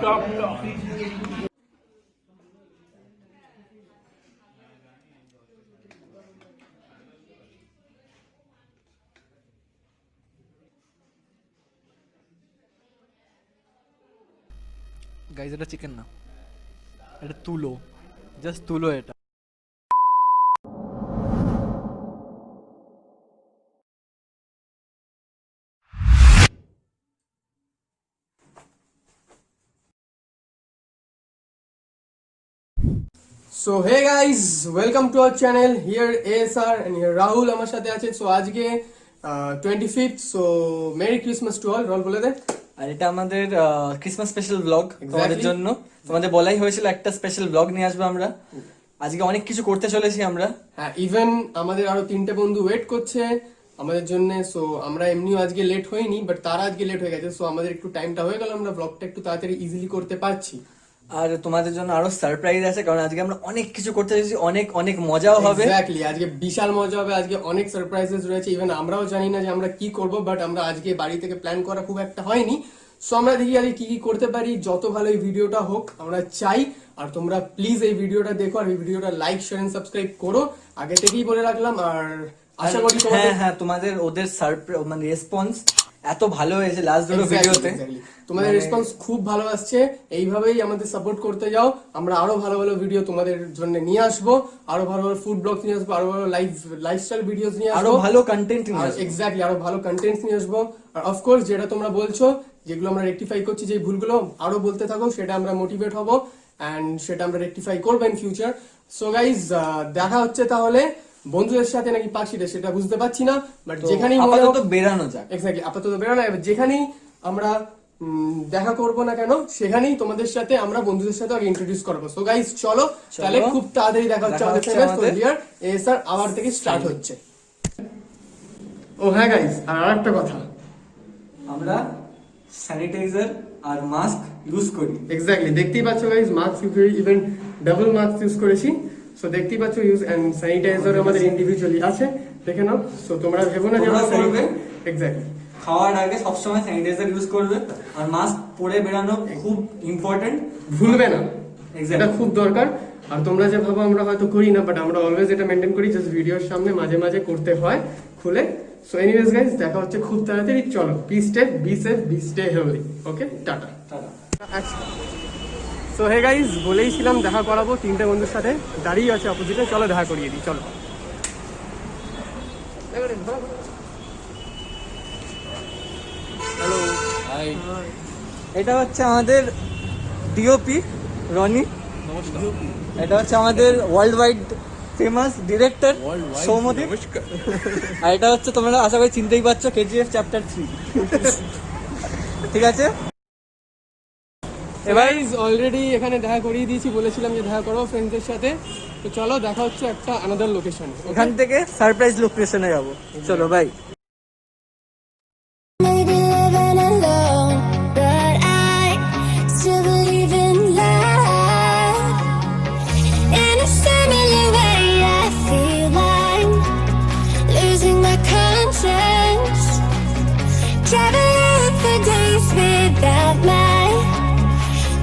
Guys এটা chicken না, এটা তুলো, জাস্ট তুলো এটা। So hey guys, welcome to our channel. Here ASR and here Rahul আমার সাথে আছে। So আজকে 25th, so Merry Christmas to all. রল বলে দে। আর এটা আমাদের ক্রিসমাস স্পেশাল ব্লগ তোমাদের জন্য। তোমাদের বলাই হয়েছিল একটা স্পেশাল ব্লগ নিয়ে আসবো আমরা। আজকে অনেক কিছু করতে চলেছি আমরা। হ্যাঁ, ইভেন আমাদের আরো 3টে বন্ধু ওয়েট করছে আমাদের জন্য। সো আমরা এমনিও আজকে লেট হইনি, বাট তারা আজকে লেট হয়ে গেছে। সো আমাদের একটু টাইমটা হয়ে গেল, আমরা ব্লগটা একটু তাড়াতাড়ি ইজিলি করতে পারছি। আর তোমাদের জন্য আরো সারপ্রাইজ আছে, কারণ আজকে আমরা অনেক কিছু করতে চলেছি, অনেক অনেক মজাও হবে। এক্স্যাক্টলি, আজকে বিশাল মজা হবে। আজকে অনেক সারপ্রাইজেস রয়েছে। ইভেন আমরাও জানি না যে আমরা কি করব, বাট আমরা আজকে বাড়ি থেকে প্ল্যান করা খুব একটা হয়নি। সো আমরা দেখি আজকে কি কি করতে পারি। যত ভালো এই ভিডিওটা হোক আমরা চাই। আর তোমরা প্লিজ এই ভিডিওটা দেখো, আর এই ভিডিওটা লাইক শেয়ার এন্ড সাবস্ক্রাইব করো, আগে থেকেই বলে রাখলাম। আর আশা করি হ্যাঁ তোমাদের ওদের সারপ্রাইজ মানে রেসপন্স এত ভালো হয়েছে লাস্ট দুটো ভিডিওতে। তোমাদের রেসপন্স খুব ভালো আসছে। এইভাবেই আমাদের সাপোর্ট করতে যাও। আমরা আরো ভালো ভালো ভিডিও তোমাদের জন্য নিয়ে আসবো, আরো ভালো ভালো ফুড ব্লগ নিয়ে আসবো, আরো ভালো লাইফস্টাইল ভিডিওস নিয়ে আসবো, আরো ভালো কন্টেন্ট নিয়ে আসবো। এক্স্যাক্টলি, আরো ভালো কন্টেন্ট নিয়ে আসবো। আর অফকোর্স যেটা তোমরা বলছো, যেগুলো আমরা রেকটিফাই করছি, যে ভুলগুলো আরো বলতে থাকো, সেটা আমরা মোটিভেট হবো এন্ড সেটা আমরা রেকটিফাই করবো ইন ফিউচার। সো গাইজ, দেখা হচ্ছে তাহলে বন্ধুদের সাথে নাকি পাখিদের, সেটা বুঝতে পারছি না, বাট যেখানেই আপাতত বেরানো যাক। এক্স্যাক্টলি, আপাতত বেরোনো। যেখানেই আমরা দেখা করব না কেন, সেখানেই তোমাদের সাথে আমরা বন্ধুদের সাথে আগে ইন্ট্রোডিউস করবো। সো গাইজ চলো, তাহলে খুব তাড়াতাড়ি দেখা হচ্ছে আমাদের সাথে। হিয়ার এসআর আবার থেকে স্টার্ট হচ্ছে। ও হ্যাঁ গাইজ, আর আরেকটা কথা, আমরা স্যানিটাইজার আর মাস্ক ইউজ করি। এক্স্যাক্টলি, দেখতেই পাচ্ছ গাইজ, মাস্ক ইউজ করি, ইভেন ডাবল মাস্ক ইউজ করেছি। সো দেখতেই পাচ্ছ, ইউজ এন্ড স্যানিটাইজার আমাদের ইন্ডিভিজুয়ালি আছে, দেখে নাও। সো তোমরা ভেবো না যে আমরা করবে। এক্স্যাক্টলি, খাওয়ার আগে সবসময় স্যানিটাইজার ইউজ করবে, আর মাস্ক পরে বেরানো খুব ইম্পর্টেন্ট, ভুলবে না, এটা খুব দরকার। আর তোমরা যে ভাবো আমরা হয়তো করি না, বাট আমরা অলওয়েজ এটা মেনটেন করি, জাস্ট ভিডিওর সামনে মাঝে মাঝে করতে হয় খুলে। সো এনিওয়েজ গাইজ, দেখা হচ্ছে খুব তাড়াতাড়ি। চলো, be stay, be safe, be stay healthy. Okay, tata. So hey guys, বলেইছিলাম দেখা করাবো 3টে বন্ধুর সাথে, দাঁড়িয়ে আছে অপোজিটে। চলো দেখা করিয়ে দিই, চলো। Hello, hi. এটা হচ্ছে আমাদের ডিওপি রনি। এটা হচ্ছে আমাদের world wide famous director Soumadip. আর এটা হচ্ছে, তোমরা আশা করি চিনতেই পারছো, কেজিএফ চ্যাপ্টার 3। ঠিক আছে, এবার অলরেডি এখানে দেখা করিয়ে দিয়েছি, বলেছিলাম যে দেখা করবো ফ্রেন্ডসদের সাথে। তো চলো, দেখা হচ্ছে একটা আনাদার লোকেশন। এখান থেকে সারপ্রাইজ লোকেশনে যাবো। চলো by.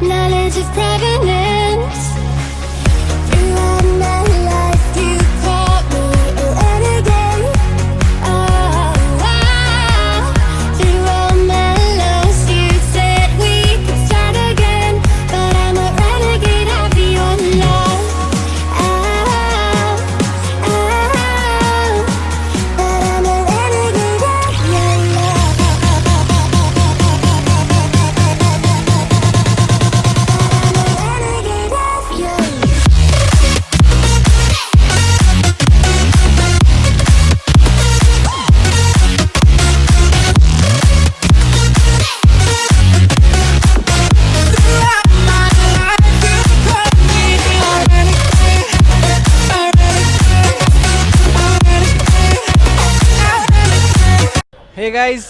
Knowledge of provenance. Throughout my life, you called me a renegade. Oh, wow. Through all my lows, you said we could start again. But I'm a renegade of your love. Oh, but I'm a renegade of your love. Hey guys,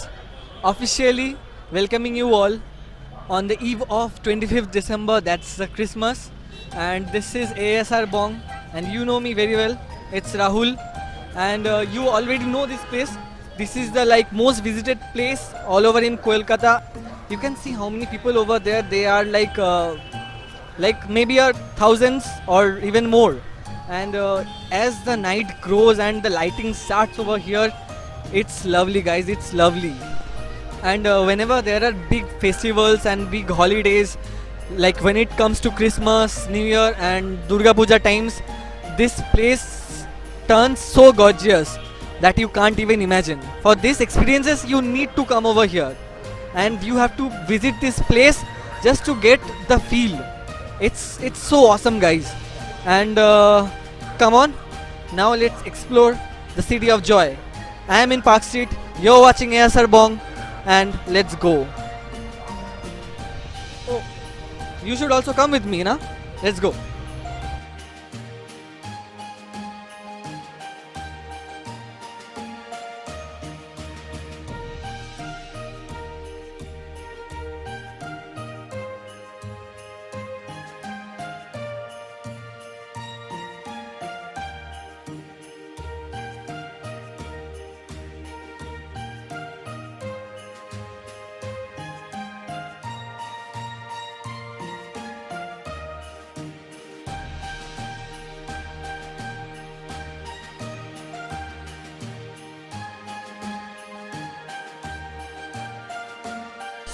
officially welcoming you all on the eve of 25th December, that's the Christmas, and this is ASR Bong, and you know me very well, it's Rahul, and you already know this place. This is the most visited place all over in Kolkata, you can see how many people over there. They are like maybe thousands or even more. And as the night grows and the lighting starts over here, it's lovely, guys. It's lovely. And whenever there are big festivals and big holidays, like when it comes to Christmas, New Year and Durga Puja times, this place turns so gorgeous that you can't even imagine. For these experiences you need to come over here and you have to visit this place just to get the feel. It's so awesome, guys. And come on, now let's explore the city of joy. I am in Park Street, you're watching ASR Bong, and let's go. Oh, you should also come with me, na? Let's go.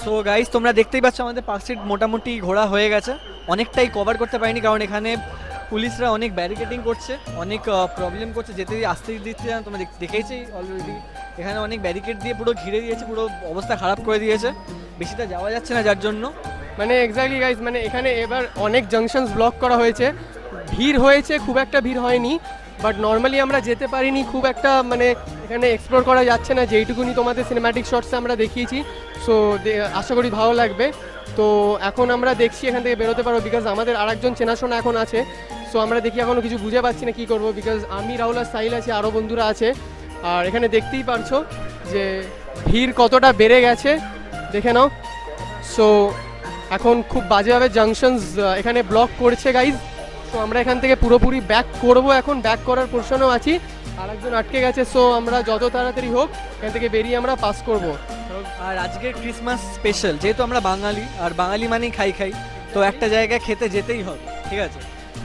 So guys, তোমরা দেখতেই পাচ্ছ আমাদের park street মোটামুটি ঘোরা হয়ে গেছে। অনেকটাই cover করতে পারিনি কারণ এখানে পুলিশরা অনেক ব্যারিকেডিং করছে, অনেক প্রবলেম করছে, যেতে আসতে দিচ্ছে না। তোমরা দেখেইছি অলরেডি এখানে অনেক ব্যারিকেড দিয়ে পুরো ঘিরে দিয়েছে, পুরো অবস্থা খারাপ করে দিয়েছে, বেশিটা যাওয়া যাচ্ছে না যার জন্য। মানে এক্স্যাক্টলি গাইজ, মানে এখানে এবার অনেক জাংশনস ব্লক করা হয়েছে, ভিড় হয়েছে, খুব একটা ভিড় হয়নি, বাট নর্মালি আমরা যেতে পারিনি খুব একটা, মানে এখানে এক্সপ্লোর করা যাচ্ছে না, যেইটুকুনি তোমাদের সিনেম্যাটিক শর্টসে আমরা দেখিয়েছি। সো আশা করি ভালো লাগবে। তো এখন আমরা দেখছি এখান থেকে বেরোতে পারবো, বিকজ আমাদের আরেকজন চেনাশোনা এখন আছে। সো আমরা দেখি এখনও কিছু বুঝে পাচ্ছি না কী করবো, বিকজ আমি, রাহুল আর সাহিল আছে, আরও বন্ধুরা আছে। আর এখানে দেখতেই পারছো যে ভিড় কতটা বেড়ে গেছে, দেখে নাও। সো এখন খুব বাজেভাবে জাংশনস এখানে ব্লক করছে গাইজ। সো আমরা এখান থেকে পুরোপুরি ব্যাক করব, এখন ব্যাক করার পোর্শনেও আছি, আর একজন আটকে গেছে। সো আমরা যত তাড়াতাড়ি হোক এখান থেকে বেরিয়ে আমরা পাস করব। আর আজকে ক্রিসমাস স্পেশাল, যেহেতু আমরা বাঙালি, আর বাঙালি মানেই খাই খাই, তো একটা জায়গায় খেতে যেতেই হবে, ঠিক আছে?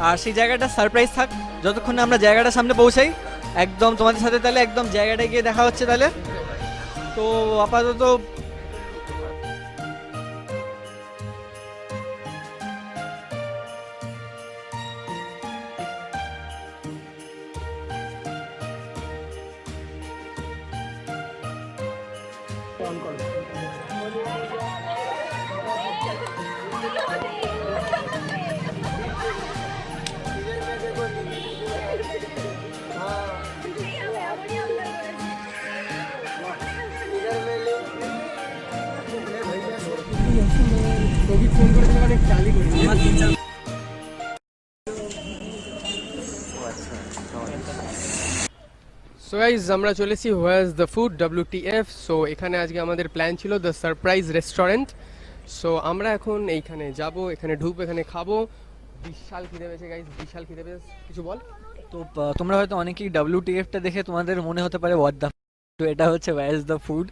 আর সেই জায়গাটা সারপ্রাইজ থাক, যতক্ষণ না আমরা জায়গাটার সামনে পৌঁছাই। একদম তোমাদের সাথে তাহলে একদম জায়গাটায় গিয়ে দেখা হচ্ছে তাহলে। তো আপাতত ফোন করে অনেক চালি করি। সো গাইজ, আমরা চলেছি হোয়ার is the food, WTF। So এখানে আজকে আমাদের প্ল্যান ছিল দ্য সারপ্রাইজ রেস্টুরেন্ট। সো আমরা এখন এইখানে যাব, এখানে ঢুকবো, এখানে খাবো। বিশাল খিদে পেয়েছে গাইজ, বিশাল খিদে পেয়েছে। কিছু বল। তো তোমরা হয়তো অনেকেই WTFটা দেখে তোমাদের মনে হতে পারে হোয়াট দ্য, তো এটা হচ্ছে হোয়ার ইজ দ্য ফুড।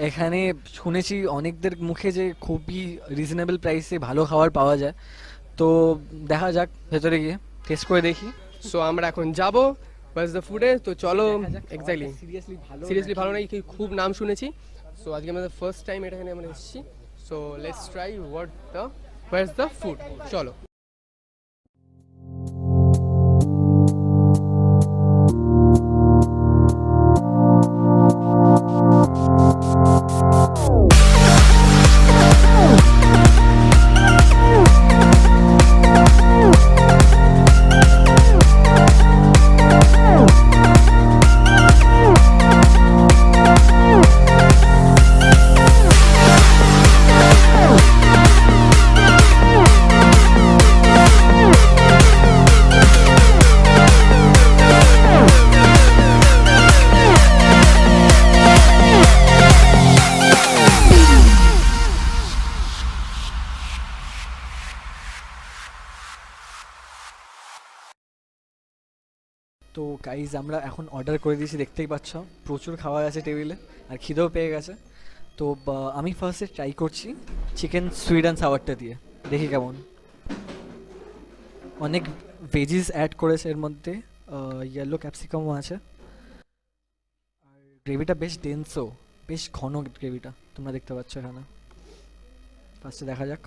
এখানে শুনেছি অনেকদের মুখে যে খুবই রিজনেবল প্রাইসে ভালো খাবার পাওয়া যায়। তো দেখা যাক, ভেতরে গিয়ে টেস্ট করে দেখি। সো আমরা এখন যাব হোয়ার ইজ দ্য ফুডে। তো চলো। এক্স্যাক্টলি, সিরিয়াসলি ভালো নাকি, খুব নাম শুনেছি। সো আজকে আমাদের ফার্স্ট টাইম এটা এখানে আমরা এসেছি। So let's try where is the food. চলো। তো গাইজ, আমরা এখন অর্ডার করে দিয়েছি, দেখতেই পাচ্ছ প্রচুর খাবার আছে টেবিলে, আর খিদেও পেয়ে গেছে। তো আমি ফার্স্টে ট্রাই করছি চিকেন সুইট অ্যান্ড সাওয়ারটা দিয়ে, দেখি কেমন। অনেক ভেজিস অ্যাড করেছে এর মধ্যে, ইয়েলো ক্যাপসিকামও আছে, আর গ্রেভিটা বেশ ডেন্সও, বেশ ঘন গ্রেভিটা, তোমরা দেখতে পাচ্ছ এখানে। ফার্স্টে দেখা যাক।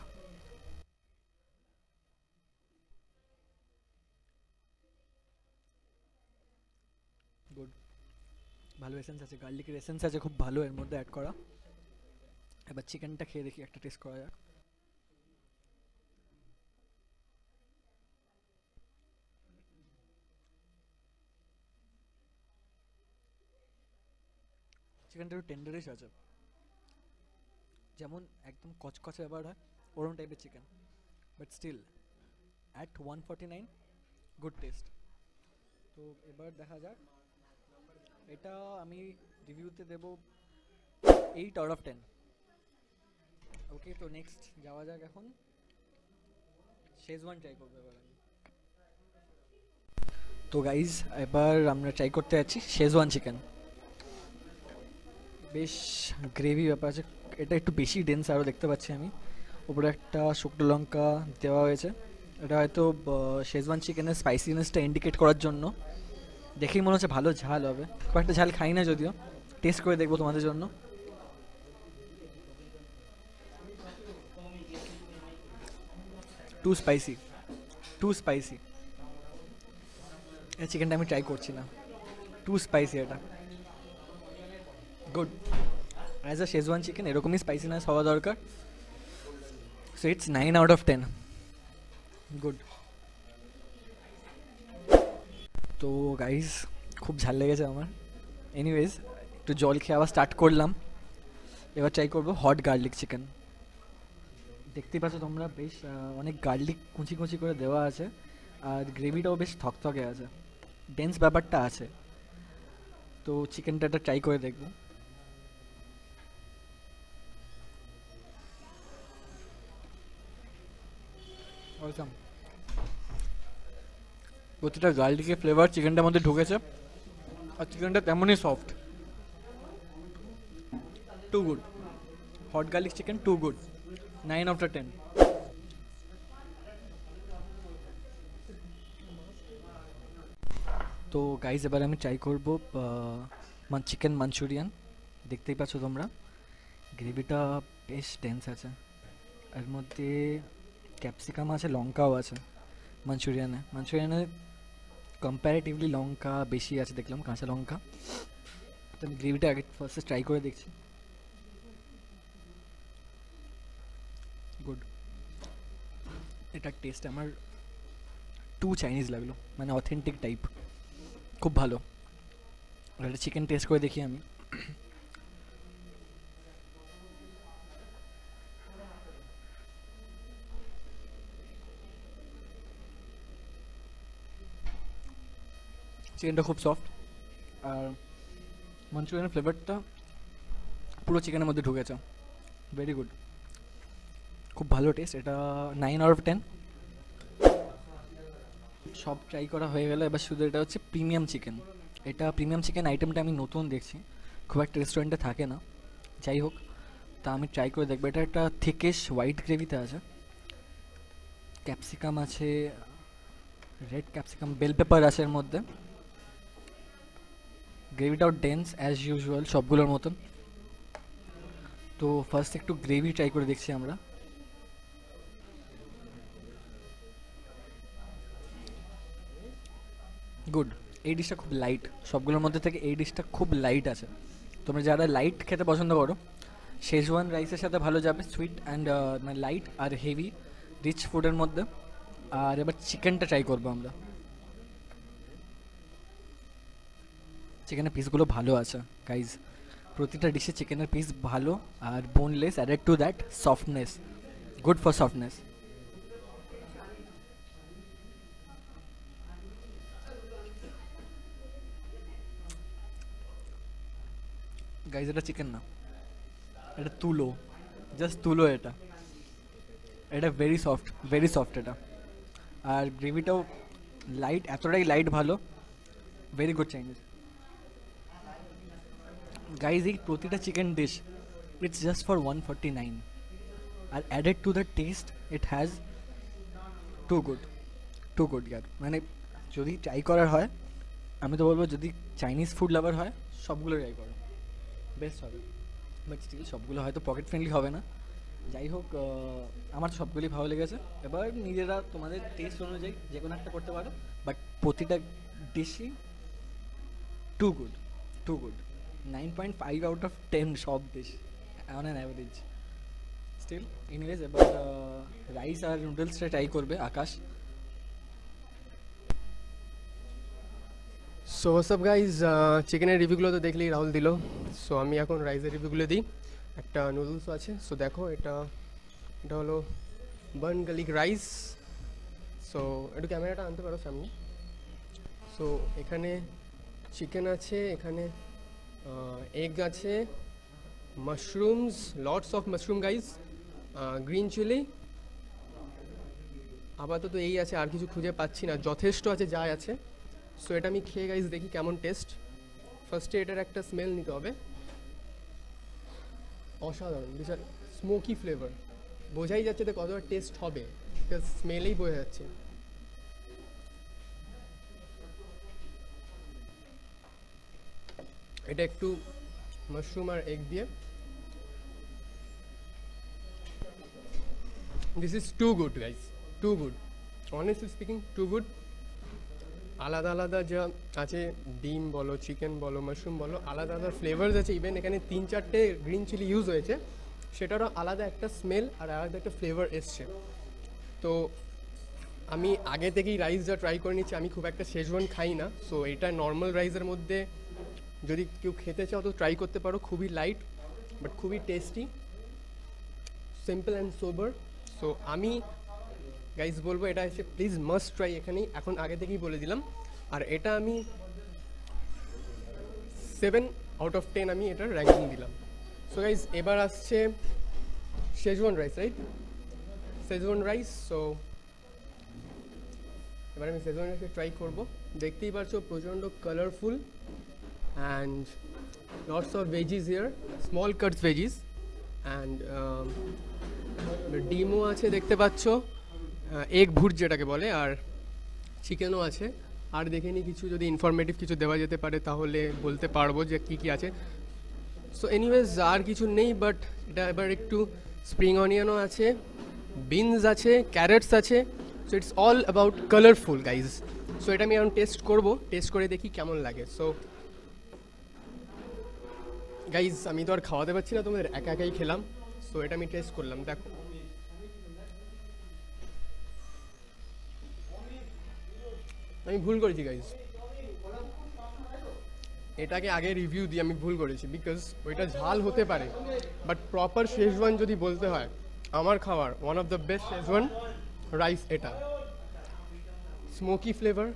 গুড, ভালো এসেন্স আছে, গার্লিকের এসেন্স আছে খুব ভালো এর মধ্যে অ্যাড করা। এবার চিকেনটা খেয়ে দেখি, একটা টেস্ট করা যাক। চিকেনটা একটু টেন্ডারিশ আছে, যেমন একদম কচকচে ব্যাপার হয় ওরকম টাইপের chicken, but still at 149 good taste. তো এবার দেখা যাক, এটা আমি রিভিউতে দেব 8/10। ওকে, তো নেক্সট যাওয়া যাক এখন, শেজওয়ান ট্রাই করবো এবার আমি। তো গাইজ এবার আমরা ট্রাই করতে যাচ্ছি শেজওয়ান চিকেন। বেশ গ্রেভি ব্যাপার আছে, এটা একটু বেশি ডেন্স আরও দেখতে পাচ্ছি আমি। উপরে একটা শুকনো লঙ্কা দেওয়া হয়েছে, এটা হয়তো শেজওয়ান চিকেনের স্পাইসিনেসটা ইন্ডিকেট করার জন্য। দেখেই মনে হচ্ছে ভালো ঝাল হবে, খুব একটা ঝাল খাই না যদিও, টেস্ট করে দেখবো তোমাদের জন্য। Too spicy, too spicy. এই চিকেনটা আমি ট্রাই করছি না, টু স্পাইসি এটা। Good, as a Schezwan chicken এরকমই স্পাইসিনেস হওয়া দরকার। So it's 9/10। গুড। তো গাইস খুব ঝাল লেগেছে আমার, এনিওয়েজ একটু জল খেয়ে আবার স্টার্ট করলাম। এবার ট্রাই করবো হট গার্লিক চিকেন। দেখতেই পাচ্ছ তোমরা, বেশ অনেক গার্লিক কুচি কুচি করে দেওয়া আছে, আর গ্রেভিটাও বেশ থকথকে আছে, ডেন্স ব্যাপারটা আছে। তো চিকেনটা একটা ট্রাই করে দেখবো। ওয়েলকাম। প্রতিটা গার্লিকের ফ্লেভার চিকেনটার মধ্যে ঢুকেছে, আর চিকেনটা তেমনই soft. Too good, hot garlic chicken too good, 9/10। তো গাইজ এবার আমি ট্রাই করবো চিকেন মাঞ্চুরিয়ান। দেখতেই পাচ্ছ তোমরা, গ্রেভিটা বেশ ডেন্স আছে, এর মধ্যে ক্যাপসিকাম আছে, লঙ্কাও আছে। মাঞ্চুরিয়ানে কম্প্যারেটিভলি লঙ্কা বেশি আছে দেখলাম, কাঁচা লঙ্কা। তো আমি গ্রেভিটা আগে ফার্স্টে ট্রাই করে দেখছি। গুড, এটার টেস্ট আমার টু চাইনিজ লাগলো, মানে অথেন্টিক টাইপ, খুব ভালো। একটা চিকেন টেস্ট করে দেখি আমি। চিকেনটা খুব সফট, আর মাঞ্চুরিয়ানের ফ্লেভারটা পুরো চিকেনের মধ্যে ঢুকেছে, ভেরি গুড, খুব ভালো টেস্ট। এটা 9/10। সব ট্রাই করা হয়ে গেল, এবার শুধু এটা হচ্ছে প্রিমিয়াম চিকেন। এটা প্রিমিয়াম চিকেন আইটেমটা আমি নতুন দেখছি, খুব একটা রেস্টুরেন্টে থাকে না, যাই হোক তা আমি ট্রাই করে দেখবো। এটা একটা থিকেশ হোয়াইট গ্রেভিতে আছে, ক্যাপসিকাম আছে, রেড ক্যাপসিকাম, বেল পেপার আছে এর মধ্যে। গ্রেভিটাও ডেন্স অ্যাজ ইউজুয়াল সবগুলোর মতন। তো ফার্স্ট একটু গ্রেভি ট্রাই করে দেখছি আমরা। গুড, এই ডিশটা খুব লাইট, সবগুলোর মধ্যে থেকে এই ডিশটা খুব লাইট আছে। তোমরা যারা লাইট খেতে পছন্দ করো, শেজওয়ান রাইসের সাথে ভালো যাবে, সুইট অ্যান্ড মানে লাইট আর হেভি রিচ ফুডের মধ্যে। আর এবার চিকেনটা ট্রাই করবো আমরা। চিকেনের পিসগুলো ভালো আছে গাইজ, প্রতিটা ডিশে চিকেনের পিস ভালো, আর boneless, added to that softness, good for softness. Guys এটা চিকেন না, এটা তুলো, জাস্ট তুলো। এটা এটা ভেরি সফট, ভেরি সফট এটা, আর গ্রেভিটাও লাইট, এতটাই লাইট ভালো, ভেরি গুড চাইনিজ। গাইজ এই প্রতিটা chicken dish It's just for 149. আর added to the taste, it has too good यार, মানে যদি ট্রাই করার হয় আমি তো বলবো যদি চাইনিজ ফুড লাভার হয় সবগুলো ট্রাই করো, বেস্ট হবে। বাট স্টিল সবগুলো হয়তো পকেট ফ্রেন্ডলি হবে না, যাই হোক আমার তো সবগুলোই ভালো লেগেছে। এবার নিজেরা তোমাদের টেস্ট অনুযায়ী যে কোনো একটা করতে পারো, বাট প্রতিটা ডিশই টু গুড 9.5 আউট অফ 10 সব dish on an average still. Anyways এবার রাইস আর নুডলসটা ট্রাই করবে আকাশ। সো সব গাইজ, চিকেনের রিভিউগুলো তো দেখলেই রাহুল দিল, সো আমি এখন রাইসের রিভিউগুলো দিই। একটা নুডলসও আছে, সো দেখো এটা হলো বার্ন গার্লিক রাইস। সো একটু ক্যামেরাটা আনতে পারো সামনে। সো এখানে চিকেন আছে, এখানে এগ আছে, mushrooms, lots of mushroom guys, green chilli, আপাতত এই আছে, আর কিছু খুঁজে পাচ্ছি না, যথেষ্ট আছে যা আছে। সো এটা আমি খেয়ে গাইজ দেখি কেমন টেস্ট। ফার্স্টে এটার একটা স্মেল নিতে হবে, অসাধারণ, বিশাল স্মোকি ফ্লেভার, বোঝাই যাচ্ছে তো কতটা টেস্ট হবে, স্মেলেই বোঝা যাচ্ছে। এটা একটু মাশরুম আর এগ দিয়ে, this is too good guys, too good, honestly speaking too good. আলাদা আলাদা যা আছে, ডিম বলো, চিকেন বলো, মাশরুম বলো, আলাদা আলাদা ফ্লেভার্স আছে। ইভেন এখানে 3-4টে গ্রিন চিলি ইউজ হয়েছে, সেটারও আলাদা একটা স্মেল আর আলাদা একটা ফ্লেভার এসছে। তো আমি আগে থেকেই রাইস যা ট্রাই করে নিচ্ছি, আমি খুব একটা শেজওয়ান খাই না, সো এটা নর্মাল রাইসের মধ্যে যদি কেউ খেতে চাও তো ট্রাই করতে পারো। খুবই লাইট বাট খুবই tasty, simple and sober. So আমি গাইজ বলবো এটা এসে প্লিজ মাস্ট ট্রাই এখানেই, এখন আগে থেকেই বলে দিলাম। আর এটা আমি 7 আউট অফ 10 আমি এটার র্যাঙ্কিং দিলাম। সো গাইজ এবার আসছে schezwan rice, right? Schezwan rice. So এবার আমি শেজওয়ান রাইসে ট্রাই করবো। দেখতেই পারছো প্রচণ্ড colourful and lots of veggies here, small Katz veggies and ডিমও আছে দেখতে পাচ্ছ, এগ ভুট যেটাকে বলে, আর চিকেনও আছে। আর দেখে নিই কিছু যদি ইনফরমেটিভ কিছু দেওয়া যেতে পারে তাহলে বলতে পারবো যে কী কী আছে। সো এনিওয়েজ আর কিছু নেই, বাট এটা এবার একটু স্প্রিং অনিয়নও আছে, বিনস আছে, ক্যারেটস আছে। So it's all about colourful guys. So এটা আমি এখন টেস্ট করবো, টেস্ট করে দেখি কেমন লাগে। সো গাইজ আমি তো আর খাওয়াতে পারছি না তোমাদের, একা একাই খেলাম। সো এটা আমি টেস্ট করলাম, দেখো আমি ভুল করেছি গাইজ, এটাকে আগে রিভিউ দিয়ে আমি ভুল করেছি, বিকজ ওইটা ঝাল হতে পারে, বাট প্রপার শেজওয়ান যদি বলতে হয় আমার খাওয়ার one of the best schezwan rice এটা। স্মোকি ফ্লেভার,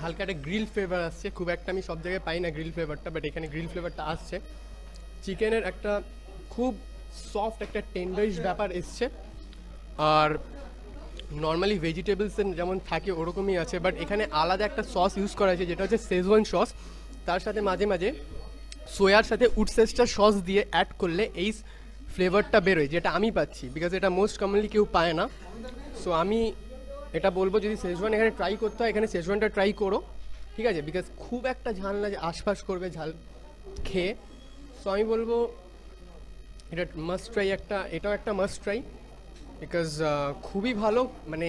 হালকা একটা গ্রিল ফ্লেভার আসছে, খুব একটা আমি সব জায়গায় পাই না গ্রিল ফ্লেভারটা, বাট এখানে গ্রিল ফ্লেভারটা আসছে। চিকেনের একটা খুব সফট একটা টেন্ডারিশ ব্যাপার এসছে, আর নর্মালি ভেজিটেবলসের যেমন থাকে ওরকমই আছে, বাট এখানে আলাদা একটা সস ইউজ করা হয়েছে যেটা হচ্ছে শেজওয়ান সস। তার সাথে মাঝে মাঝে সোয়ার সাথে উডসেস্টার সস দিয়ে অ্যাড করলে এই ফ্লেভারটা বেরোয়, যেটা আমি পাচ্ছি, বিকজ এটা মোস্ট কমনলি কেউ পায় না। সো আমি এটা বলবো যদি শেজওয়ান এখানে ট্রাই করতে হয়, এখানে শেজওয়ানটা ট্রাই করো, ঠিক আছে? বিকজ খুব একটা ঝাল না যে আশপাশ করবে ঝাল খেয়ে। সো আমি বলবো এটা মাস্ট ট্রাই, এটাও একটা মাস্ট ট্রাই, বিকজ খুবই ভালো, মানে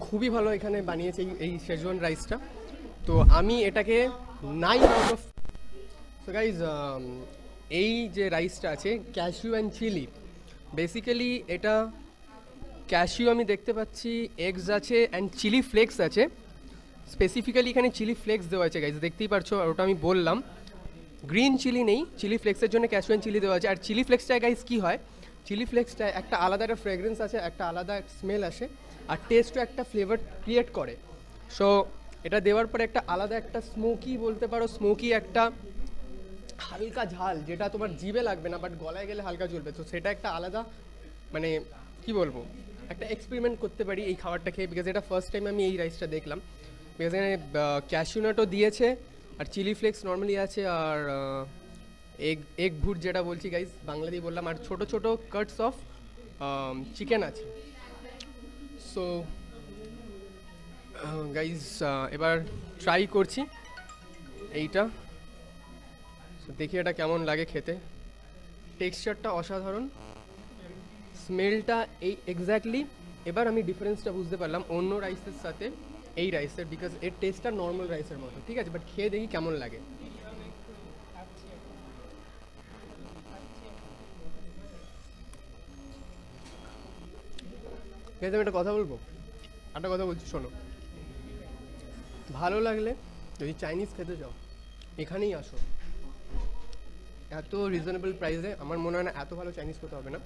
খুবই ভালো এখানে বানিয়েছে এই শেজওয়ান রাইসটা। তো আমি এটাকে 9 আউট অফ। সো গাইজ এই যে রাইসটা আছে ক্যাশিউ অ্যান্ড চিলি, বেসিক্যালি এটা ক্যাশিউ আমি দেখতে পাচ্ছি, এগস আছে অ্যান্ড চিলি ফ্লেক্স আছে। স্পেসিফিক্যালি এখানে চিলি ফ্লেক্স দেওয়া আছে গাইজ, দেখতেই পারছো, আর ওটা আমি বললাম। গ্রিন চিলি নেই, চিলি ফ্লেক্সের জন্য ক্যাশিউ অ্যান্ড চিলি দেওয়া আছে। আর চিলি ফ্লেক্সটায় গাইজ কী হয়, চিলি ফ্লেক্সটায় একটা আলাদা একটা ফ্রেগরেন্স আছে, একটা আলাদা স্মেল আসে, আর টেস্টও একটা ফ্লেভার ক্রিয়েট করে। সো এটা দেওয়ার পরে একটা আলাদা একটা স্মোকি বলতে পারো, স্মোকি একটা হালকা ঝাল যেটা তোমার জিভে লাগবে না বাট গলায় গেলে হালকা জ্বলবে। তো সেটা একটা আলাদা, মানে কি বলবো, একটা এক্সপেরিমেন্ট করতে পারি এই খাবারটা খেয়ে, বিকজ এটা ফার্স্ট টাইম আমি এই রাইসটা দেখলাম। বিকজ এখানে ক্যাশিউ নাটও দিয়েছে, আর চিলি ফ্লেক্স নর্মালি আছে, আর এগ ভুট যেটা বলছি গাইস, বাংলাতেই বললাম, আর ছোট ছোট কাটস অফ চিকেন আছে। সো গাইস এবার ট্রাই করছি এইটা, দেখি এটা কেমন লাগে খেতে। টেক্সচারটা অসাধারণ, স্মেলটা এই এক্স্যাক্টলি। এবার আমি ডিফারেন্সটা বুঝতে পারলাম অন্য রাইসের সাথে এই রাইসের, বিকজ এর টেস্টটা নর্মাল রাইসের মতো, ঠিক আছে, বাট খেয়ে দেখি কেমন লাগে। আমি একটা কথা বলবো, একটা কথা বলছি শোনো, ভালো লাগলে যদি চাইনিজ খেতে চাও এখানেই আসো, এত রিজনেবল প্রাইসে আমার মনে হয় না এত ভালো চাইনিজ খেতে হবে না।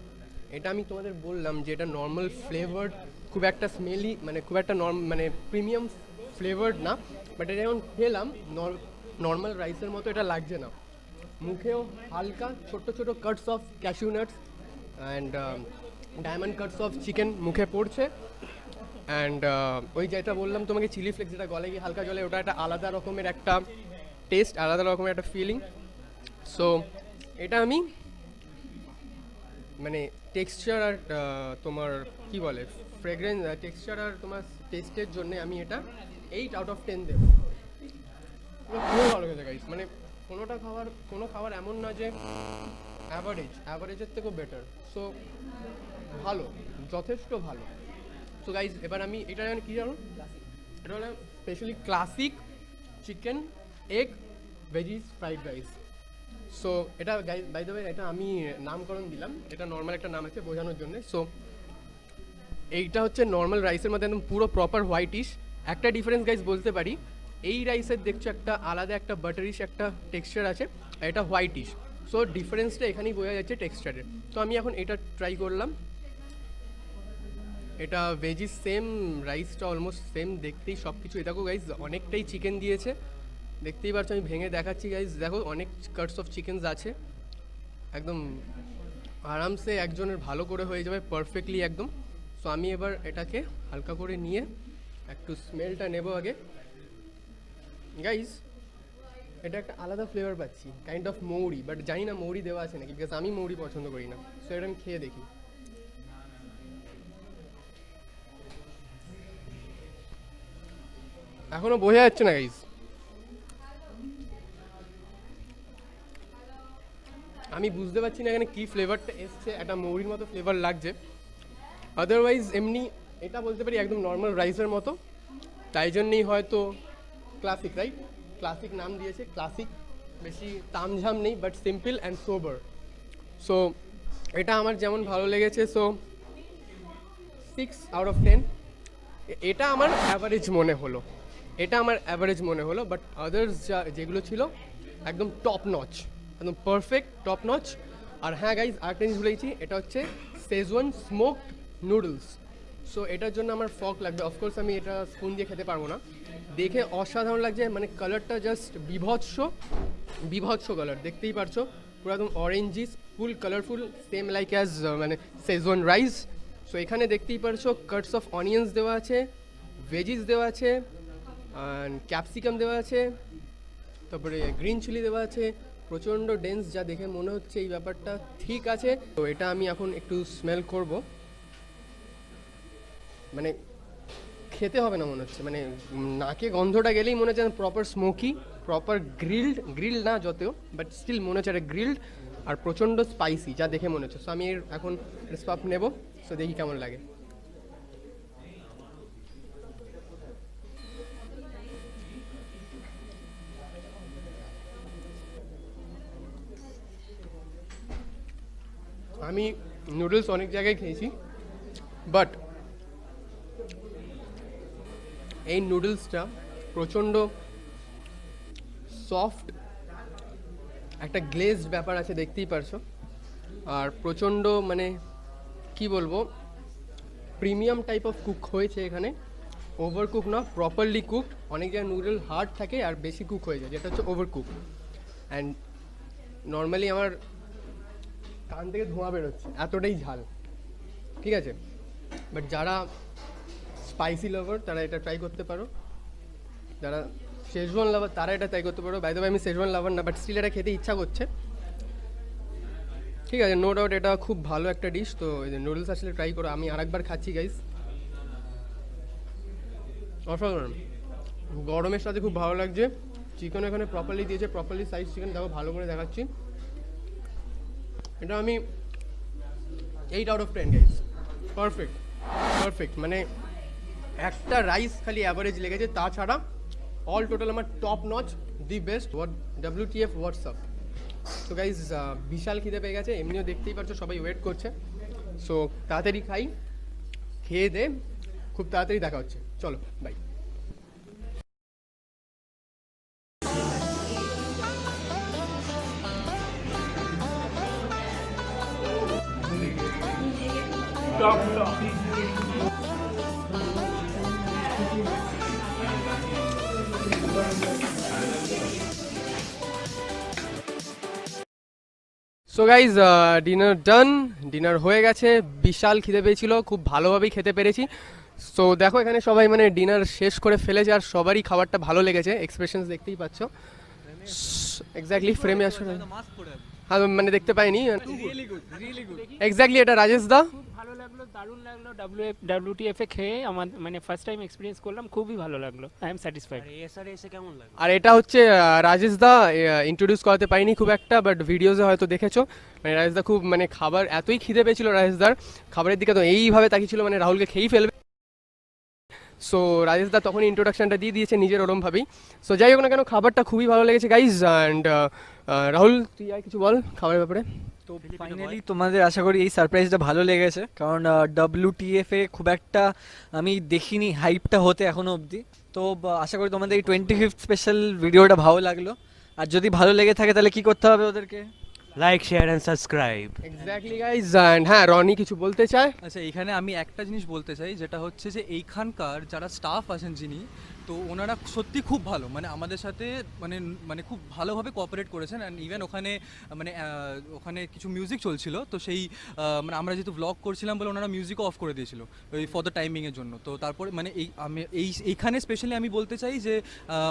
এটা আমি তোমাদের বললাম যে এটা নর্মাল ফ্লেভার্ড, খুব একটা স্মেলি, মানে খুব একটা মানে প্রিমিয়াম ফ্লেভার্ড না, বাট এটা যখন খেলাম নর্মাল রাইসের মতো এটা লাগছে না, মুখেও হালকা ছোট্ট ছোট Katz of cashew nuts and diamond cuts of chicken মুখে পড়ছে। অ্যান্ড ওই যেটা বললাম তোমাকে চিলি ফ্লেক্স, যেটা গলে গিয়ে হালকা জলে, ওটা একটা আলাদা রকমের একটা টেস্ট, আলাদা রকমের একটা ফিলিং। সো এটা আমি মানে টেক্সচার আর তোমার কি বলে ফ্রেগরেন্স, টেক্সচার আর তোমার টেস্টের জন্য আমি এটা 8 আউট অফ 10 দেবো। খুবই ভালো খেতে গাইস, মানে কোনো খাবার এমন না যে অ্যাভারেজের থেকেও বেটার। সো ভালো, যথেষ্ট ভালো। সো গাইস এবার আমি এটা জানি কী জানো, এটা হলো specially classic chicken egg veggies fried rice. So এটা গাইস বাই দ্য ওয়ে এটা আমি নামকরণ দিলাম, এটা নর্মাল একটা নাম আছে বোঝানোর জন্য। সো এইটা হচ্ছে নর্মাল রাইসের মধ্যে একদম পুরো প্রপার হোয়াইটিশ। একটা ডিফারেন্স গাইস বলতে পারি, এই রাইসের দেখছো একটা আলাদা একটা বাটারিশ একটা টেক্সচার আছে, আর এটা হোয়াইটিশ। সো ডিফারেন্সটা এখানেই বোঝা যাচ্ছে টেক্সচারের। তো আমি এখন এটা ট্রাই করলাম, এটা ভেজিস সেম, রাইসটা অলমোস্ট সেম দেখতেই সব কিছু। দেখো গাইস অনেকটাই চিকেন দিয়েছে, দেখতেই পাচ্ছ, আমি ভেঙে দেখাচ্ছি গাইস, দেখো অনেক কাটস অফ চিকেনস আছে, একদম আরামসে একজনের ভালো করে হয়ে যাবে পারফেক্টলি একদম। সো আমি এবার এটাকে হালকা করে নিয়ে একটু স্মেলটা নেব আগে। গাইস এটা একটা আলাদা ফ্লেভার পাচ্ছি, কাইন্ড অফ মৌরি, বাট জানি না মৌরি দেওয়া আছে নাকি, বিকজ আমি মৌরি পছন্দ করি না। সো এটা আমি খেয়ে দেখি। এখনো বোঝা যাচ্ছে না গাইস, আমি বুঝতে পারছি না এখানে কী ফ্লেভারটা এসছে, একটা মৌরির মতো ফ্লেভার লাগছে। আদারওয়াইজ এমনি এটা বলতে পারি একদম নর্মাল রাইসের মতো, তাই জন্যেই হয়তো ক্লাসিক, রাইট, ক্লাসিক নাম দিয়েছে। ক্লাসিক, বেশি তামঝাম নেই, but simple and sober. So এটা আমার যেমন ভালো লেগেছে, সো 6 আউট অফ 10। এটা আমার অ্যাভারেজ মনে হলো, বাট আদার্স যেগুলো ছিল একদম টপ নচ, একদম পারফেক্ট টপ নচ। আর হ্যাঁ গাইজ আরেকটা জিনিস বলেছি, এটা হচ্ছে শেজওয়ান স্মোকড নুডলস। সো এটার জন্য আমার ফর্ক লাগবে, অফকোর্স আমি এটা স্পুন দিয়ে খেতে পারবো না। দেখে অসাধারণ লাগছে, মানে কালারটা জাস্ট বিভৎস কালার, দেখতেই পারছো পুরো একদম অরেঞ্জিস, ফুল কালারফুল, সেম লাইক অ্যাজ মানে শেজওয়ান রাইস। সো এখানে দেখতেই পারছো কাটস অফ অনিয়ন্স দেওয়া আছে, ভেজিস দেওয়া আছে, অ্যান্ড ক্যাপসিকাম দেওয়া আছে, তারপরে গ্রিন চিলি দেওয়া আছে, প্রচণ্ড ডেন্স, যা দেখে মনে হচ্ছে এই ব্যাপারটা ঠিক আছে। তো এটা আমি এখন একটু স্মেল করব, মানে খেতে হবে না মনে হচ্ছে, মানে নাকে গন্ধটা গেলেই মনে হচ্ছে প্রপার স্মোকি, প্রপার গ্রিল্ড না যতেও, বাট স্টিল মনে হচ্ছে এটা গ্রিল্ড আর প্রচণ্ড স্পাইসি, যা দেখে মনে হচ্ছে। সো আমি এর এখন রেসপাপ নেব, সো দেখি কেমন লাগে। আমি নুডলস অনেক জায়গায় খেয়েছি, বাট এই নুডলসটা প্রচণ্ড সফট, একটা গ্লেজড ব্যাপার আছে দেখতেই পারছো, আর প্রচণ্ড মানে কি বলবো প্রিমিয়াম টাইপ অফ কুক হয়েছে এখানে, ওভার কুক না, প্রপারলি কুকড। অনেক জায়গায় নুডল হার্ড থাকে আর বেশি কুক হয়ে যায়, যেটা হচ্ছে ওভার কুক। অ্যান্ড নর্মালি আমার কান থেকে ধোঁয়া বেরোচ্ছে, এতটাই ঝাল, ঠিক আছে। বাট যারা স্পাইসি লাভার তারা এটা ট্রাই করতে পারো, যারা শেজওয়ান লাভার তারা এটা ট্রাই করতে পারো। বাই দ্য ওয়ে আমি শেজওয়ান লাভার না, বাট স্টিল এটা খেতে ইচ্ছা করছে। ঠিক আছে, নো ডাউট এটা খুব ভালো একটা ডিশ। তো নুডলস আসলে ট্রাই করো, আমি আরেকবার খাচ্ছি গাইস। অসাধারণ, গরমের সাথে খুব ভালো লাগছে। চিকেন এখানে প্রপারলি দিয়েছে, প্রপারলি সাইজ চিকেন, দেখো ভালো করে দেখাচ্ছি। এটা আমি 8 out of 10 guys, perfect perfect. মানে একটা রাইস খালি অ্যাভারেজ লেগেছে, তাছাড়া অল টোটাল আমার top notch, the best. WTF WhatsApp. তো গাইজ বিশাল খিদে পেয়ে গেছে, এমনিও দেখতেই পাচ্ছ সবাই ওয়েট করছে। সো তাড়াতাড়ি খাই, খেয়ে দে, খুব তাড়াতাড়ি দেখা হচ্ছে, চলো bye. So guys dinner done, dinner হয়ে গেছে। বিশাল খিদে পেয়েছিল, খুব ভালোভাবেই খেতে পেরেছি। সো দেখো এখানে সবাই মানে ডিনার শেষ করে ফেলেছে, আর সবারই খাবারটা ভালো লেগেছে, এক্সপ্রেশনস দেখতেই পাচ্ছ। এক্স্যাক্টলি ফ্রেমে আসলে হ্যাঁ মানে দেখতে পাইনি। এক্স্যাক্টলি এটা রাজেশ দা, ভালো লাগলো, দারুণ লাগলো। WTF এ খেয়ে আমার মানে ফার্স্ট টাইম এক্সপিরিয়েন্স করলাম, খুবই ভালো লাগলো। I am satisfied. আর এটা হচ্ছে রাজেশ দা, ইন্ট্রোডিউস করাতে পারিনি খুব একটা, বাট ভিডিওসে হয়তো দেখেছো। মানে রাজেশ দা খুব মানে খাবার এতই খিদে পেয়েছিল রাজেশ দার, খাবারের দিকে তো এইভাবে তাকিয়েছিল মানে রাহুলকে খেয়েই ফেলবে। সো রাজেশ দা তখনই ইন্ট্রোডাকশনটা দিয়ে দিয়েছে নিজের ওরমভাবেই। সো যাই হোক না কেন, খাবারটা খুবই ভালো লেগেছে গাইজ। অ্যান্ড রাহুল তুই আর কিছু বল খাবারের ব্যাপারে। তো ফাইনালি তোমাদের আশা করি এই সারপ্রাইজটা ভালো লেগেছে, কারণ WTF এ খুব একটা আমি দেখিনি হাইপটা হতে এখনো অবধি। তো আশা করি তোমাদের এই 25th স্পেশাল ভিডিওটা ভালো লাগলো। আর যদি ভালো লেগে থাকে তাহলে কি করতে হবে ওদেরকে? Like share and subscribe. Exactly guys. And হ্যাঁ, রনি কিছু বলতে চায়? আচ্ছা, এখানে আমি একটা জিনিস বলতে চাই, যেটা হচ্ছে যে এইখানকার যারা স্টাফ আছেন যিনি, তো ওনারা সত্যি খুব ভালো, মানে আমাদের সাথে মানে মানে খুব ভালোভাবে কোঅপারেট করেছেন। অ্যান্ড ইভেন ওখানে মানে ওখানে কিছু মিউজিক চলছিল, তো সেই মানে আমরা যেহেতু ব্লগ করছিলাম বলে ওনারা মিউজিকও অফ করে দিয়েছিল ওই ফর দ্য টাইমিংয়ের জন্য। তো তারপরে মানে এইখানে স্পেশালি আমি বলতে চাই যে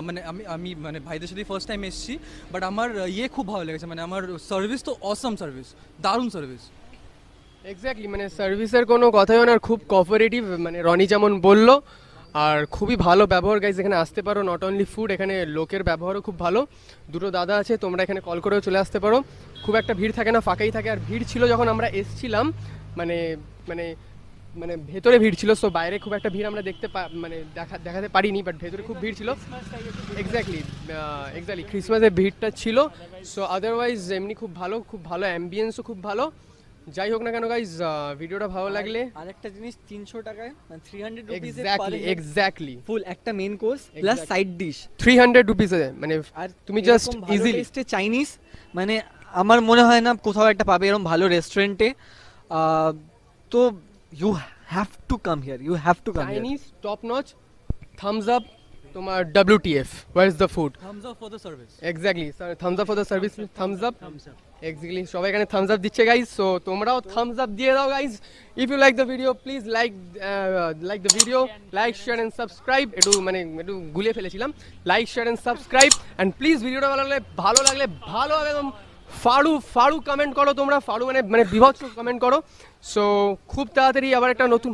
মানে আমি মানে ভাইদের সাথে ফার্স্ট টাইম এসেছি, বাট আমার খুব ভালো লেগেছে। মানে আমার সার্ভিস তো অসাম সার্ভিস, দারুণ সার্ভিস। এক্স্যাক্টলি, মানে সার্ভিসের কোনো কথাই হয় না, খুব কোঅপারেটিভ, মানে রনি যেমন বললো। আর খুবই ভালো ব্যবহার গাইজ, এখানে আসতে পারো, নট অনলি ফুড, এখানে লোকের ব্যবহারও খুব ভালো। দুটো দাদা আছে, তোমরা এখানে কল করেও চলে আসতে পারো, খুব একটা ভিড় থাকে না, ফাঁকাই থাকে। আর ভিড় ছিল যখন আমরা এসছিলাম, মানে মানে মানে ভেতরে ভিড় ছিল। সো বাইরে খুব একটা ভিড় আমরা মানে দেখাতে পারিনি, বাট ভেতরে খুব ভিড় ছিল। এক্স্যাক্টলি এক্স্যাক্টলি ক্রিসমাসের ভিড়টা ছিল। সো আদারওয়াইজ এমনি খুব ভালো অ্যাম্বিয়েন্সও খুব ভালো। যাই হোক না কেন গাইজ, ভিডিওটা ভালো লাগলে আরেকটা জিনিস, 300 টাকায় মানে 300 রুপিস এক্স্যাক্টলি ফুল একটা main course plus side dish 300 রুপিসে, মানে আর তুমি জাস্ট ইজিলি চাইনিজ, মানে আমার মনে হয় না কোথাও একটা পাবে এরকম ভালো রেস্টুরেন্টে। তো you have to come here, you have to come here. Chinese top notch, thumbs up তোমার WTF, where is the food, thumbs up for the service. Exactly thumbs up for the service, thumbs up. Exactly সবাই এখানে thumbs up দিচ্ছে guys. So তোমরাও thumbs up দিয়ে দাও guys. If you like the video please like the video, like share and subscribe. একটু গুলিয়ে ফেলেছিলাম। Like share and subscribe, and please ভিডিওটা ভালো লাগলে ভালোভাবে একদম ফাড়ু কমেন্ট করো তোমরা, ফাড়ু মানে বিভৎস কমেন্ট করো। সো খুব তাড়াতাড়ি আবার একটা নতুন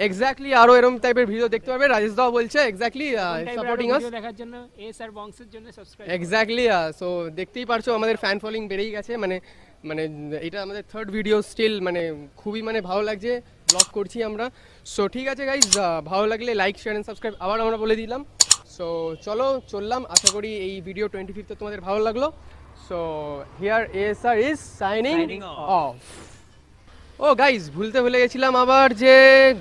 এক্স্যাক্টলি আরো এরকম টাইপের ভিডিও দেখতে পারবে। রাজেশ দাও বলছে এক্স্যাক্টলি সাপোর্টিং আস দেখার জন্য আর বংশের জন্য সাবস্ক্রাইব। এক্স্যাক্টলি। সো দেখতেই পারছো আমাদের ফ্যান ফলোইং বেড়েই গেছে। মানে এটা আমাদের 3rd ভিডিও, স্টিল মানে খুবই মানে ভালো লাগছে, ব্লগ করছি আমরা। সো ঠিক আছে গাইজ, ভালো লাগলে লাইক শেয়ার এন্ড সাবস্ক্রাইব আবার আমরা বলে দিলাম। সো চলো চললাম, আশা করি এই ভিডিও 25th তোমাদের ভালো লাগলো। So here ASR is signing off. ও গাইজ, ভুলে গেছিলাম আবার যে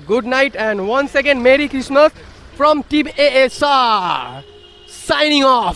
good night and once second merry Christmas from team ASR signing of.